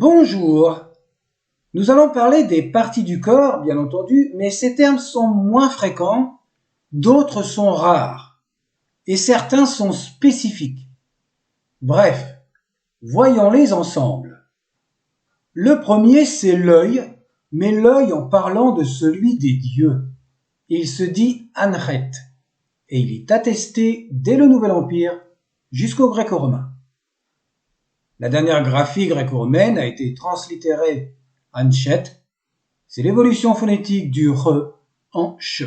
Bonjour. Nous allons parler des parties du corps, bien entendu, mais ces termes sont moins fréquents, d'autres sont rares, et certains sont spécifiques. Bref, voyons-les ensemble. Le premier, c'est l'œil, mais l'œil en parlant de celui des dieux. Il se dit Anchet, et il est attesté dès le Nouvel Empire jusqu'au gréco-romain. La dernière graphie gréco-romaine a été translittérée Anchet, c'est l'évolution phonétique du re en che.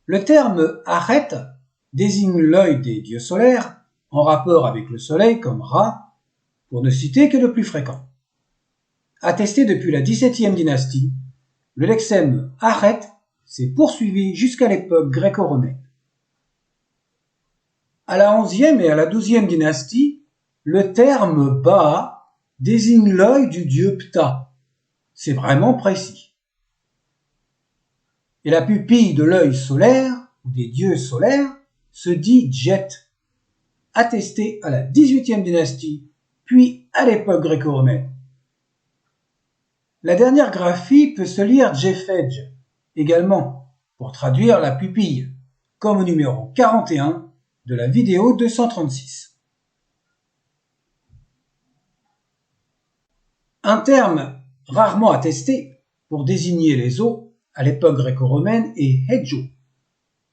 Le terme Achet désigne l'œil des dieux solaires en rapport avec le soleil comme Ra, pour ne citer que le plus fréquent. Attesté depuis la XVIIe dynastie, le lexème Achet s'est poursuivi jusqu'à l'époque gréco-romaine. À la XIe et à la XIIe dynastie, le terme Ba désigne l'œil du dieu Ptah. C'est vraiment précis. Et la pupille de l'œil solaire, ou des dieux solaires, se dit Djet, attesté à la XVIIIe dynastie, puis à l'époque gréco-romaine. La dernière graphie peut se lire Djefedj, également, pour traduire la pupille, comme au numéro 41 de la vidéo 236. Un terme rarement attesté pour désigner les os à l'époque gréco-romaine est hedjo,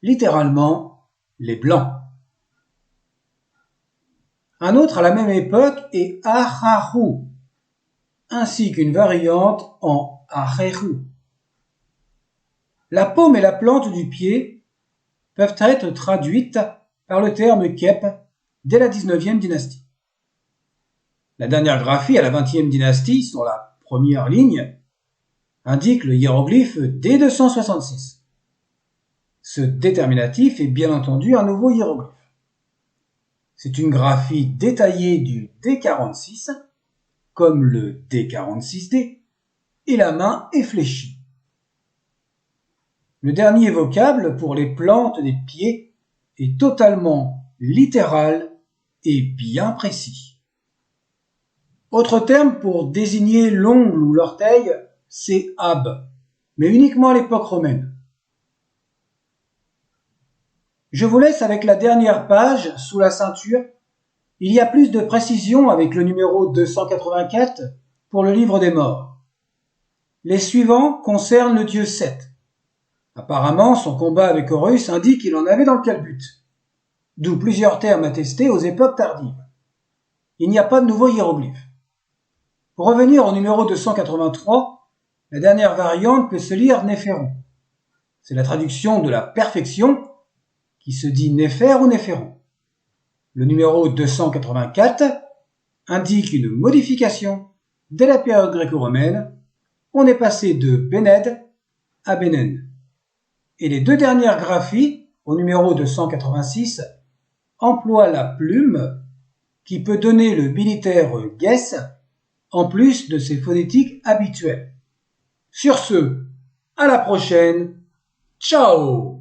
littéralement les blancs. Un autre à la même époque est achahu, ainsi qu'une variante en acheru. La paume et la plante du pied peuvent être traduites par le terme kep dès la 19e dynastie. La dernière graphie à la 20e dynastie, sur la première ligne, indique le hiéroglyphe D266. Ce déterminatif est bien entendu un nouveau hiéroglyphe. C'est une graphie détaillée du D46, comme le D46D, et la main est fléchie. Le dernier vocable pour les plantes des pieds est totalement littéral et bien précis. Autre terme pour désigner l'ongle ou l'orteil, c'est ab, mais uniquement à l'époque romaine. Je vous laisse avec la dernière page, sous la ceinture. Il y a plus de précision avec le numéro 284 pour le livre des morts. Les suivants concernent le dieu Seth. Apparemment, son combat avec Horus indique qu'il en avait dans le calbut, d'où plusieurs termes attestés aux époques tardives. Il n'y a pas de nouveau hiéroglyphe. Pour revenir au numéro 283, la dernière variante peut se lire Néphéron. C'est la traduction de la perfection qui se dit Népher ou Néphéron. Le numéro 284 indique une modification dès la période gréco-romaine. On est passé de Bened à Benen. Et les deux dernières graphies, au numéro 286, emploient la plume qui peut donner le militaire guess en plus de ses phonétiques habituelles. Sur ce, à la prochaine, ciao!